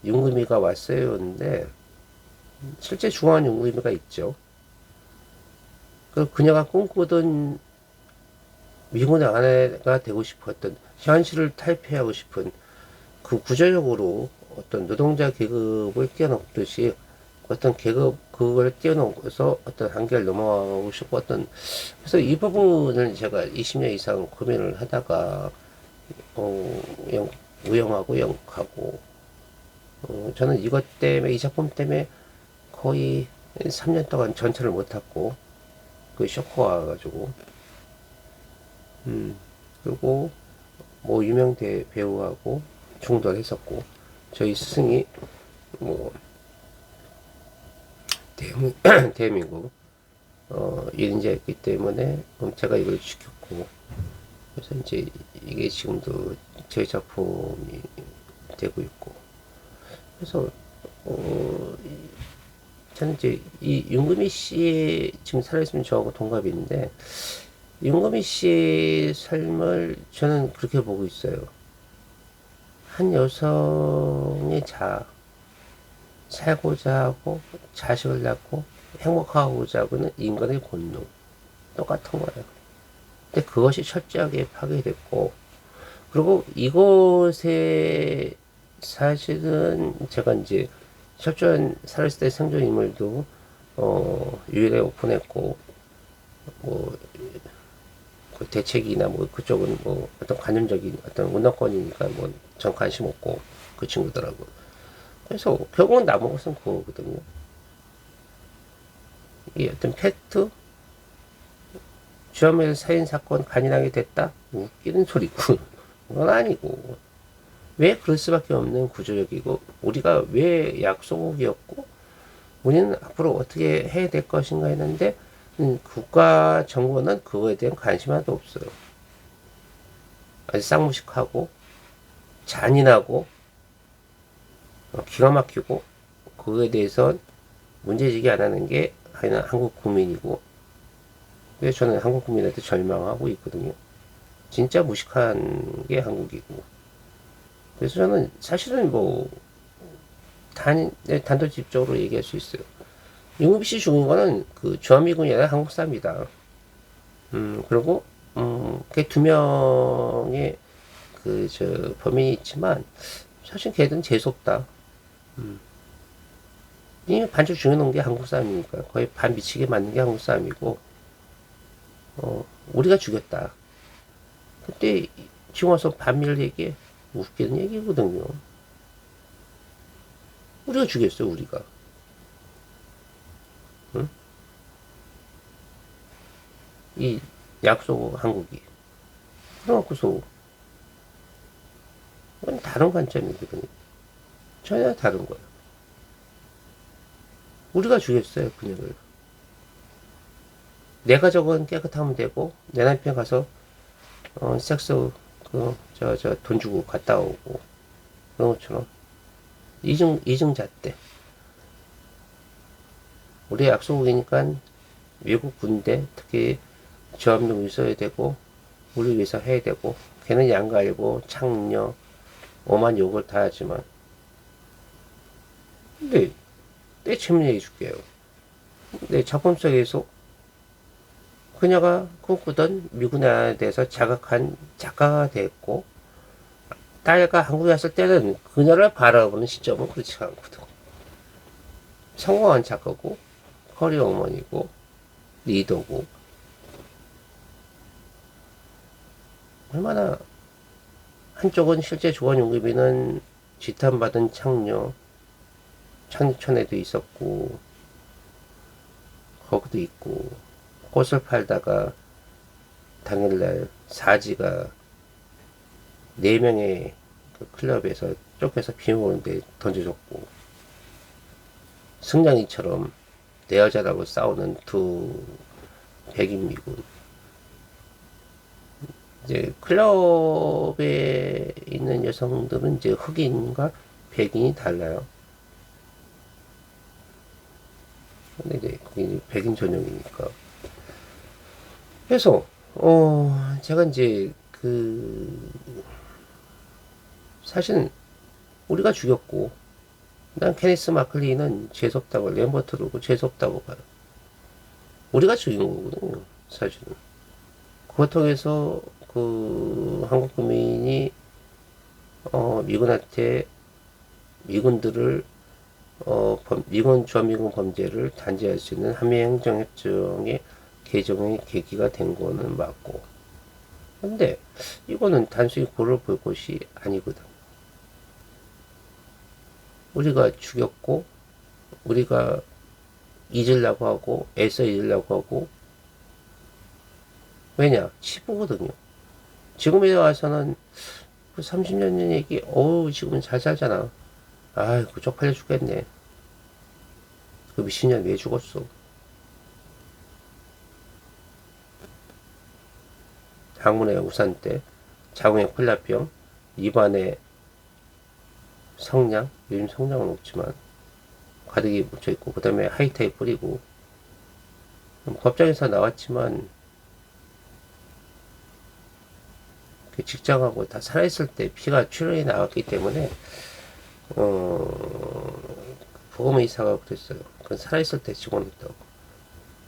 윤금이가 왔어요인데, 실제 중요한 윤금이가 있죠. 그녀가 꿈꾸던 미군의 아내가 되고 싶었던, 현실을 탈피하고 싶은 그 구조적으로 어떤 노동자 계급을 뛰어넘듯이 어떤 계급 그걸 뛰어넘어서 어떤 한계를 넘어가고 싶었던. 그래서 이 부분을 제가 20년 이상 고민을 하다가 우영하고 영하고, 저는 이것 때문에, 이 작품 때문에 거의 3년 동안 전철을 못 탔고, 그 쇼크가 와가지고, 그리고 뭐 유명 배우하고 충돌했었고, 저희 스승이 뭐 대한민국 1인자였기 때문에 제가 이걸 지켰고, 그래서 이제 이게 지금도 제 작품이 되고 있고. 그래서 어, 저는 이제 이 윤금희 씨의 지금 살아있으면 저하고 동갑인데 윤금희 씨의 삶을 저는 그렇게 보고 있어요. 한 여성의 살고자 하고 자식을 낳고 행복하고자 하고는 인간의 본능 똑같은 거예요. 근데 그것이 철저하게 파괴됐고 그리고 이곳에 사실은 제가 이제 철저한 살아있을 때 생존 인물도 유일하게 오픈했고 뭐 그 대책이나 뭐 그쪽은 뭐 어떤 관념적인 어떤 문화권이니까 뭐 전 관심 없고 그 친구들하고 그래서 결국은 남은 것은 그거거든요. 이 어떤 팩트 주암의 살인 사건 간이하게 됐다 웃기는 소리고 그건 아니고 왜 그럴 수밖에 없는 구조적이고 우리가 왜 약소국이었고 우리는 앞으로 어떻게 해야 될 것인가 했는데 국가 정부는 그거에 대한 관심 하나도 없어요. 아주 쌍무식하고 잔인하고 기가 막히고 그거에 대해서 문제제기 안 하는 게 하여간 한국 국민이고 그래서 저는 한국 국민한테 절망하고 있거든요. 진짜 무식한 게 한국이고 그래서 저는 사실은 뭐 단도직입적으로 얘기할 수 있어요. 윤급이 씨 죽은 거는 그 주한미군이 아니라 한국 사람이다. 그리고 그 두 명의 그 저 범인이 있지만 사실 걔들은 재수없다. 이미 반쪽 죽여놓은 게 한국 사람이니까 거의 반 미치게 맞는 게 한국 사람이고 우리가 죽였다. 그때 지금 와서 반미를 얘기해 웃기는 얘기거든요. 우리가 죽였어요 우리가. 응? 이 약속 한국이. 그래갖고서 그건 다른 관점이거든요. 전혀 다른 거예요. 우리가 죽였어요 그녀를. 내 가족은 깨끗하면 되고 내 남편 가서 섹스 돈 주고 갔다 오고 그런 것처럼 이중잣대. 우리 약소국이니까 외국 군대 특히 저압력 있어야 되고 우리 위해서 해야 되고 걔는 양갈고 창녀 오만 욕을 다 하지만 근데 내 재밌는 얘기 줄게요. 내 작품 속에서 그녀가 꿈꾸던 미군에 대해서 자각한 작가가 됐고 딸과 한국에 왔을 때는 그녀를 바라보는 시점은 그렇지 않거든. 성공한 작가고 커리어 어머니고 리더고 얼마나 한쪽은 실제 조원용급이는 지탄받은 창녀 창천에도 있었고 거기도 있고 꽃을 팔다가 당일날 사지가 4명의 그 클럽에서 쫓겨서 비모는데 던져줬고 승냥이처럼 내 여자라고 싸우는 두 백인 미군 이제 클럽에 있는 여성들은 이제 흑인과 백인이 달라요. 근데 이제 거기 백인 전용이니까. 그래서 제가 이제 그 사실은 우리가 죽였고 난 케니스 마클리는 재수없다고 램버트로고 재수없다고 봐요. 우리가 죽인 거거든요. 사실은. 그것 통해서 그 한국 국민이 미군한테 미군들을 미군 주한미군 범죄를 단죄할 수 있는 한미행정협정의 개정의 계기가 된 거는 맞고 근데 이거는 단순히 고를 볼 것이 아니거든. 우리가 죽였고 우리가 잊으려고 하고 애써 잊으려고 하고 왜냐 치부거든요. 지금에 와서는 30년 전 얘기 지금은 잘 살잖아. 아이고 쪽팔려 죽겠네. 그 미친년 왜 죽었어. 항문에 우산대, 자궁에 콜라병, 입안에 성냥, 요즘 성냥은 없지만 가득히 묻혀있고, 그 다음에 하이타이 뿌리고, 법정에서 나왔지만 그 직장하고 다 살아있을 때 피가 출혈이 나왔기 때문에 보험의사가 그랬어요. 그건 살아있을 때 직원했다고.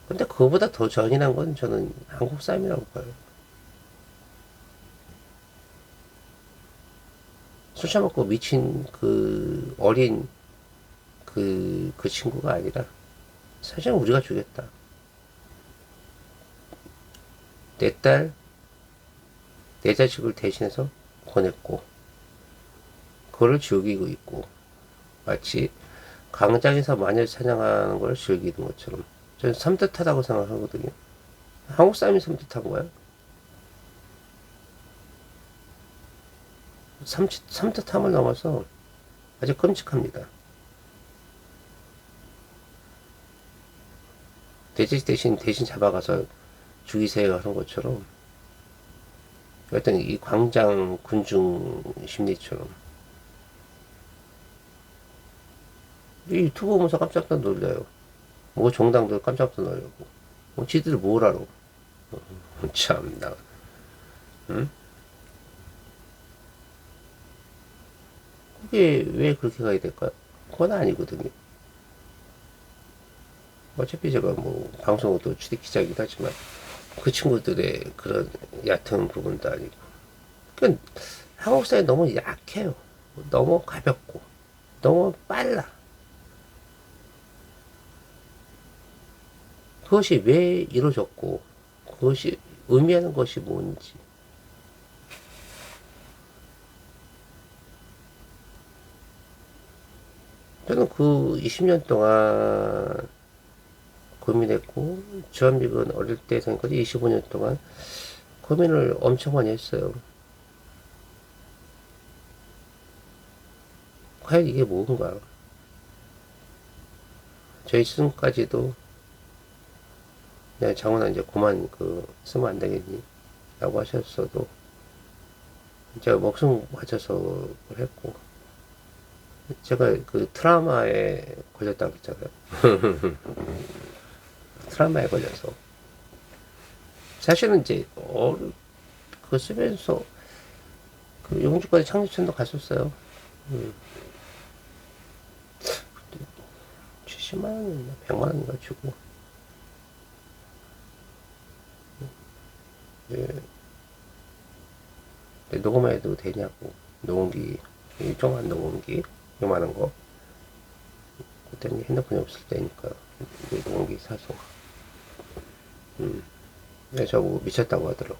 근데 그거보다 더 잔인한 건 저는 한국 사람이라고 봐요. 술 처먹고 미친 그 어린 그 친구가 아니라 사실은 우리가 죽였다. 내 딸, 내 자식을 대신해서 보냈고, 그거를 즐기고 있고, 마치 광장에서 마녀를 사냥하는 걸 즐기는 것처럼. 저는 섬뜩하다고 생각하거든요. 한국 사람이 섬뜩한 거야? 섬뜩함을 넘어서 아주 끔찍합니다. 돼지 대신 잡아가서 죽이세요 하는 것처럼, 어떤 이 광장 군중 심리처럼. 이 유튜브 보면서 깜짝 놀라요. 뭐 정당도 깜짝 놀라고. 뭐 지들 뭘 알아. 참나. 응? 그게 왜 그렇게 가야 될까요? 그건 아니거든요. 어차피 제가 뭐 방송도 출입 기자이긴 하지만 그 친구들의 그런 얕은 부분도 아니고. 그러니까 한국 사회 너무 약해요. 너무 가볍고 너무 빨라. 그것이 왜 이루어졌고 그것이 의미하는 것이 뭔지. 저는 그 20년 동안 고민했고, 주한미군 어릴 때 생각까지 25년 동안 고민을 엄청 많이 했어요. 과연 이게 뭔가? 저희 스승까지도, 야, 장훈아, 이제 그만 쓰면 안 되겠니? 라고 하셨어도, 제가 목숨 바쳐서 했고, 제가 그 트라우마에 걸렸다고 했잖아요. 트라우마에 걸려서. 사실은 이제, 그거 쓰면서, 그 용주까지 창조촌도 갔었어요. 70만원인가 100만원인가 주고. 예. 녹음해도 되냐고. 녹음기, 일종한 녹음기, 요만한 거. 그때는 핸드폰이 없을 때니까, 녹음기 사서. 네, 저보고 미쳤다고 하더라고.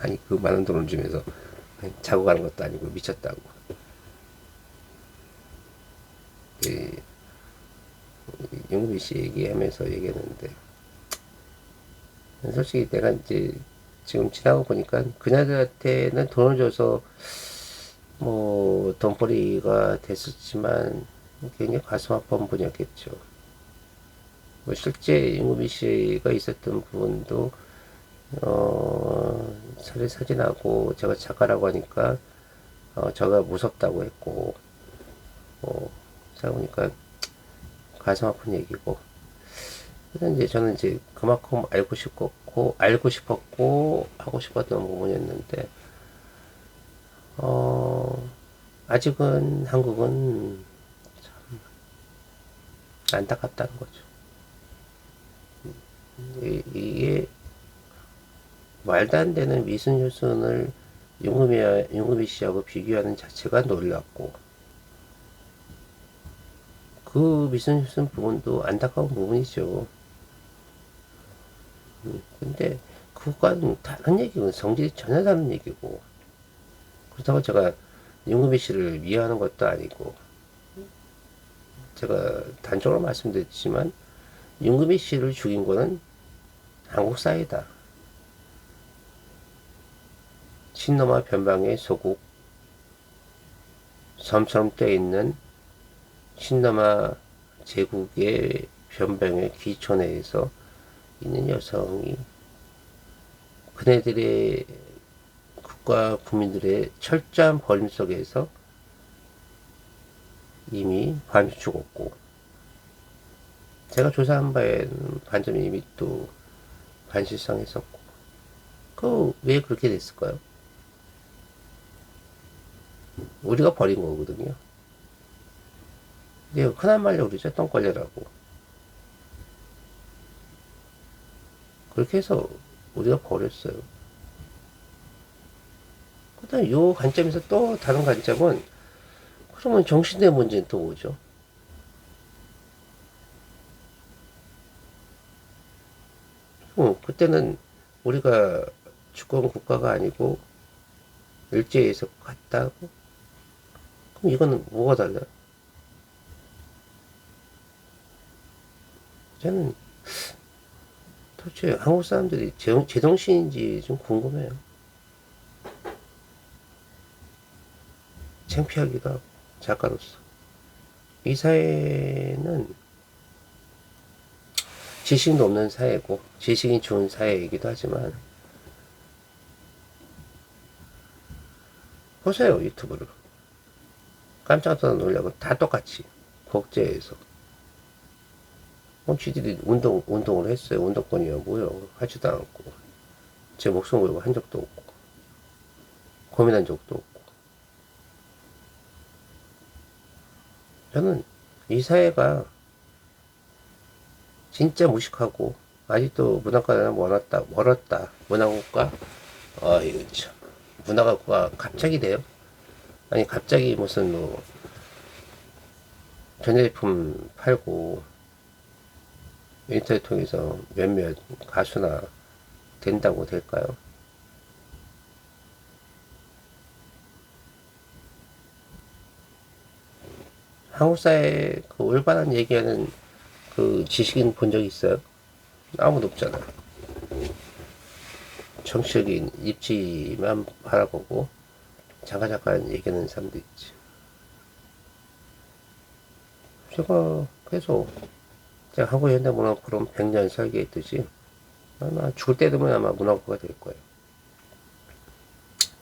아니, 그 많은 돈을 주면서 자고 가는 것도 아니고 미쳤다고. 용비 씨 얘기하면서 얘기했는데, 솔직히 내가 이제 지금 지나고 보니까 그녀들한테는 돈을 줘서 뭐 돈벌이가 됐었지만 굉장히 가슴 아픈 분이었겠죠. 뭐 실제 임금비 씨가 있었던 부분도 사진하고 제가 작가라고 하니까 제가 무섭다고 했고 생각해보니까 가슴 아픈 얘기고. 그래서 이제 저는 이제 그만큼 알고 싶었고 하고 싶었던 부분이었는데 아직은 한국은 참 안타깝다는 거죠. 이게 말도 안 되는 미순 효순을 윤금이 씨하고 비교하는 자체가 놀랍고, 그 미순 효순 부분도 안타까운 부분이죠. 근데 그거과는 다른 얘기고, 성질이 전혀 다른 얘기고, 그렇다고 제가 윤금이 씨를 미워하는 것도 아니고, 제가 단적으로 말씀드렸지만 윤금이 씨를 죽인 거는 한국 사회다. 친노마 변방의 소국, 섬처럼 떠있는 친노마 제국의 변병의 귀촌에서 있는 여성이 그네들의 국가 국민들의 철저한 버림 속에서 이미 반이 죽었고, 제가 조사한 바에는 반점이 이미 또 반실성했었고, 왜 그렇게 됐을까요? 우리가 버린 거거든요. 근데 흔한 말로 그러죠. 똥걸레라고. 그렇게 해서 우리가 버렸어요. 그다음 요 관점에서 또 다른 관점은, 그러면 정신의 문제는 또 뭐죠? 그때는 우리가 주권 국가가 아니고 일제에서 갔다고? 그럼 이거는 뭐가 달라요? 저는 도대체 한국 사람들이 제정신인지 좀 궁금해요. 창피하기도 하고, 작가로서. 이 사회는 지식도 없는 사회고, 지식이 좋은 사회이기도 하지만, 보세요, 유튜브를. 깜짝 놀라고 다 똑같이. 국제에서. 지들이 운동을 했어요. 운동권이야, 뭐요. 하지도 않고. 제 목숨 걸고 한 적도 없고. 고민한 적도 없고. 저는 이 사회가 진짜 무식하고, 아직도 문화과는 멀었다. 문화국가? 이거 참. 문화국가 갑자기 돼요? 아니, 갑자기 무슨 뭐, 전자제품 팔고, 인터넷 통해서 몇몇 가수나 된다고 될까요? 한국 사회 그 올바른 얘기하는 그 지식인 본 적 있어요? 아무도 없잖아. 정치적인 입지만 바라보고 잠깐 얘기하는 사람도 있지. 제가 한국 현대문화프로그램 100년 설계했듯이 아마 죽을 때 되면 아마 문화부가 될 거예요.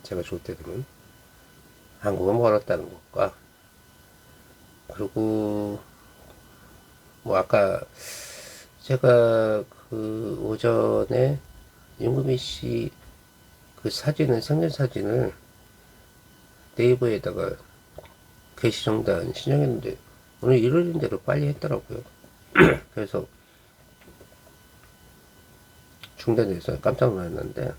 제가 죽을 때 되면 한국은 멀었다는 것과, 그리고 뭐 아까 제가 그 오전에 윤금희 씨 그 사진을, 생전 사진을 네이버에다가 게시정단 신청했는데 오늘 이러는 대로 빨리 했더라고요. 그래서 중단돼서 깜짝 놀랐는데,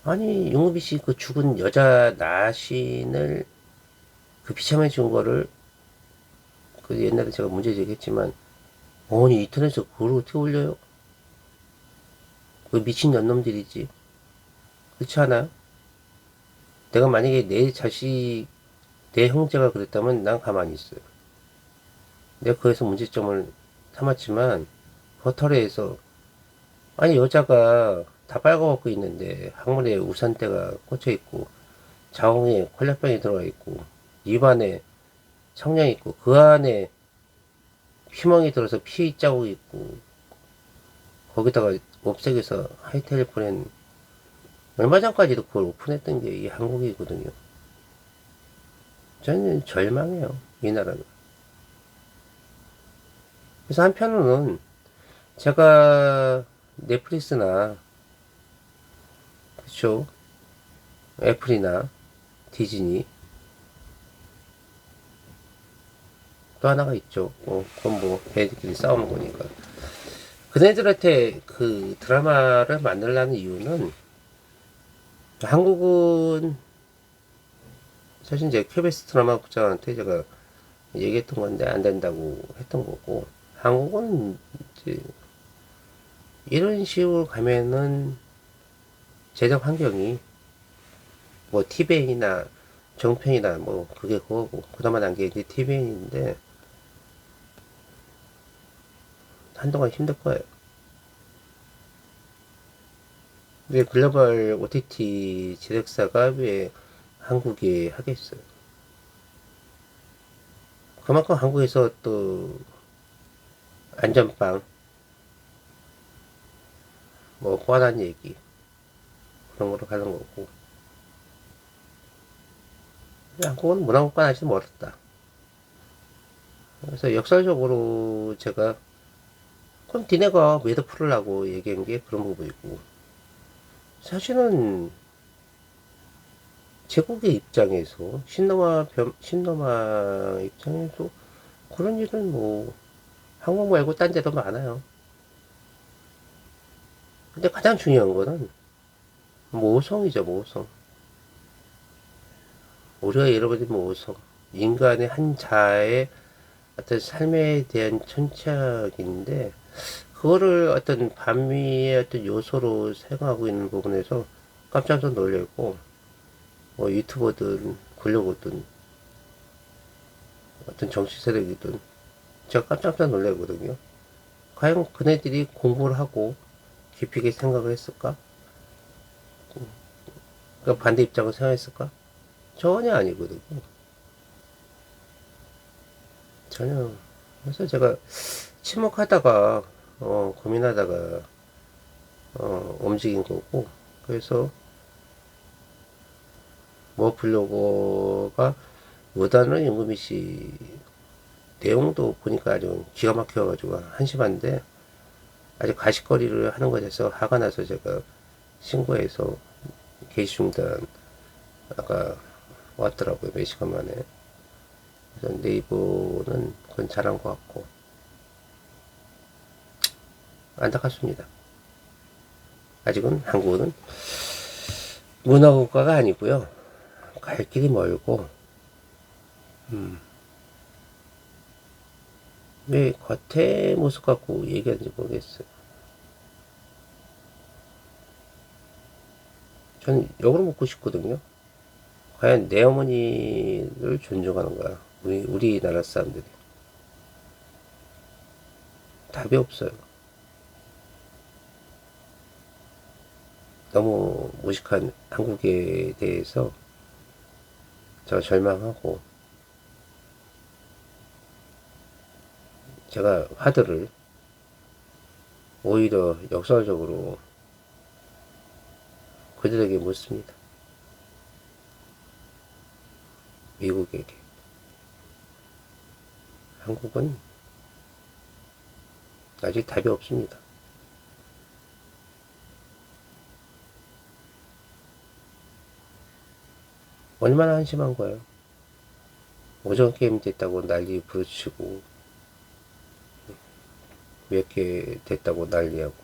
아니 윤금희 씨 그 죽은 여자 나신을 그 비참해 준 거를, 그 옛날에 제가 문제 제기했지만, 아니 인터넷에 그걸 어떻게 올려요? 그 미친 년놈들이지. 그렇지 않아요? 내가 만약에 내 자식, 내 형제가 그랬다면 난 가만히 있어요. 내가 거기서 문제점을 삼았지만, 버터리에서, 아니 여자가 다 빨가벗고 있는데 항문에 우산대가 꽂혀 있고, 자궁에 콜레병이 들어가 있고, 입안에 성냥이 있고, 그 안에 피멍이 들어서 피 자국이 있고, 거기다가 옵색에서 하이텔 보낸, 얼마 전까지도 그걸 오픈했던 게 이 한국이거든요. 저는 절망해요, 이 나라는. 그래서 한편으로는 제가 넷플릭스나, 그쵸, 애플이나 디즈니, 또 하나가 있죠. 그건 뭐 걔들끼리 싸우는 거니까. 그네들한테 그 드라마를 만들라는 이유는, 한국은 사실 이제 KBS 드라마 국장한테 제가 얘기했던 건데 안 된다고 했던 거고, 한국은 이제 이런 식으로 가면은 제작 환경이 뭐 TVN이나 정편이나 뭐 그게 그거고, 그나마 난 게 이제 TVN인데 한동안 힘들 거예요. 왜 글로벌 OTT 제작사가 왜 한국에 하겠어요? 그만큼 한국에서 또 안전빵, 뭐 뻔한 얘기 그런 거로 가는 거고. 한국은 문화국가 아직 멀었다. 그래서 역사적으로 제가 그럼 니네가 매드 풀으라고 얘기한 게 그런 부분이고, 사실은 제국의 입장에서 신노마 입장에서 그런 일은 뭐 한국 말고 딴 데도 많아요. 근데 가장 중요한 거는 모성이죠, 모성. 우리가 잃어버린 모성. 인간의 한 자의 어떤 삶에 대한 천착인데, 그거를 어떤 반미의 어떤 요소로 생각하고 있는 부분에서 깜짝 놀랐고, 뭐 유튜버든 블로거든 어떤 정치 세력이든 제가 깜짝 놀라거든요. 과연 그네들이 공부를 하고 깊이 있게 생각을 했을까? 그러니까 반대 입장을 생각했을까? 전혀 아니거든요. 전혀. 그래서 제가 침묵하다가 고민하다가 움직인 거고, 그래서 뭐 블로거가 무단으로 임금희 씨 내용도 보니까 아주 기가 막혀가지고 한심한데, 아주 가십거리를 하는 것에 서 화가 나서 제가 신고해서 게시 중단 아까 왔더라고요. 몇 시간 만에. 그래서 네이버는 그건 잘한 것 같고 안타깝습니다. 아직은 한국은 문화국가가 아니고요. 갈 길이 멀고, 왜 겉에 모습 갖고 얘기하는지 모르겠어요. 저는 욕을 먹고 싶거든요. 과연 내 어머니를 존중하는 거야. 우리나라 사람들이. 답이 없어요. 너무 무식한 한국에 대해서 제가 절망하고, 제가 화들을 오히려 역사적으로 그들에게 묻습니다. 미국에게. 한국은 아직 답이 없습니다. 얼마나 한심한 거예요. 오전 게임 됐다고 난리 부르치고, 몇 개 됐다고 난리하고.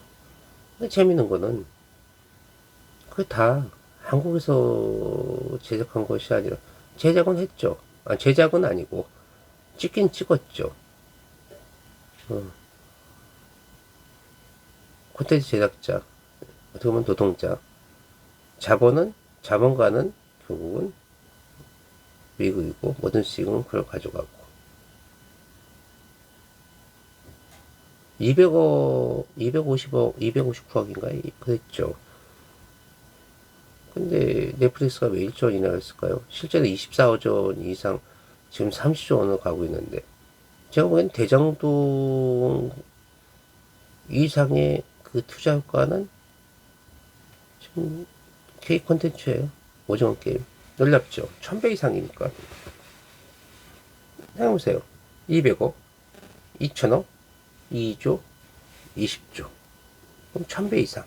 근데 재밌는 거는, 그게 다 한국에서 제작한 것이 아니라, 제작은 했죠. 제작은 아니고, 찍긴 찍었죠. 콘텐츠 제작자, 어떻게 보면 노동자. 자본가는 결국은 미국이고, 모든 수익은 그걸 가져가고. 200억, 250억, 259억인가? 그랬죠. 근데 넷플릭스가 왜 1조 원이나 했을까요? 실제로 24조 원 이상, 지금 30조 원으로 가고 있는데, 제가 보기엔 대장동 이상의 그 투자 효과는 지금 K 콘텐츠예요. 오징어 게임. 놀랍죠? 1000배 이상이니까. 생각해보세요. 200억, 2000억, 2조, 20조. 그럼 1000배 이상.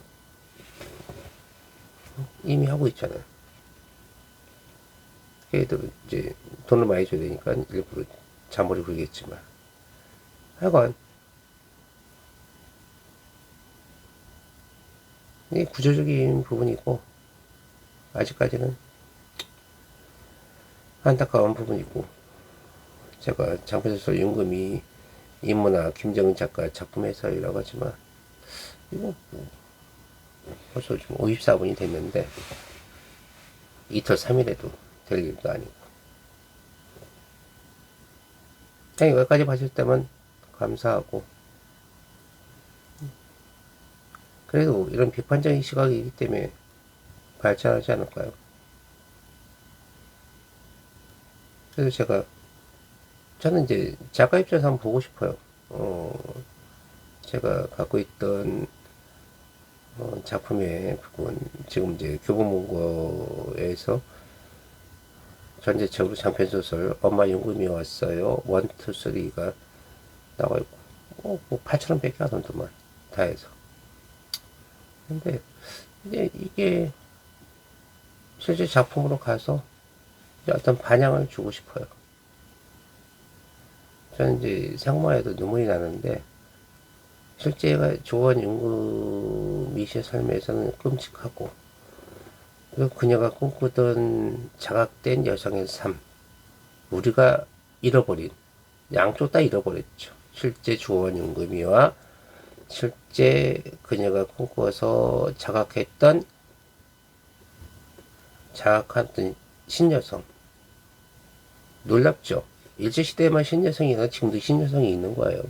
이미 하고 있잖아요. 걔들 이제 돈을 많이 줘야 되니까 일부러 잔머리 굴겠지만. 하여간, 이게 구조적인 부분이고, 아직까지는 안타까운 부분이고, 제가 장편소설 윤금이 인문학 김정은 작가 작품 해설이라고 하지만, 이거 뭐 벌써 지금 54분이 됐는데, 이틀 3일에도 될 일도 아니고. 그냥 여기까지 봐줄 때면 감사하고, 그래도 이런 비판적인 시각이기 때문에 발전하지 않을까요? 그래서 저는 이제 작가 입장에서 한번 보고 싶어요. 제가 갖고 있던 작품의 부분, 지금 이제 교보문고에서 전체적으로 장편소설 엄마 임금이 왔어요 1, 2, 3가 나와 있고 뭐 8,000원밖에 안 한더만 다 해서. 근데 이제 이게 실제 작품으로 가서 이제 어떤 반향을 주고 싶어요. 저는 이제 상마에도 눈물이 나는데 실제가 조원 임금이의 삶에서는 끔찍하고, 그리고 그녀가 꿈꾸던 자각된 여성의 삶, 우리가 잃어버린, 양쪽 다 잃어버렸죠. 실제 조원 임금이와 실제 그녀가 꿈꿔서 자각했던 신여성. 놀랍죠? 일제시대에만 신여성이 있나 지금도 신여성이 있는 거예요.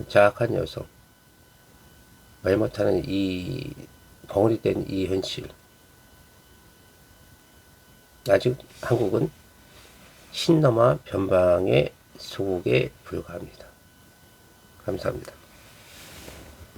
자악한 여성. 말 못하는 이 벙어리 된 이 현실. 아직 한국은 신너마 변방의 소국에 불과합니다. 감사합니다.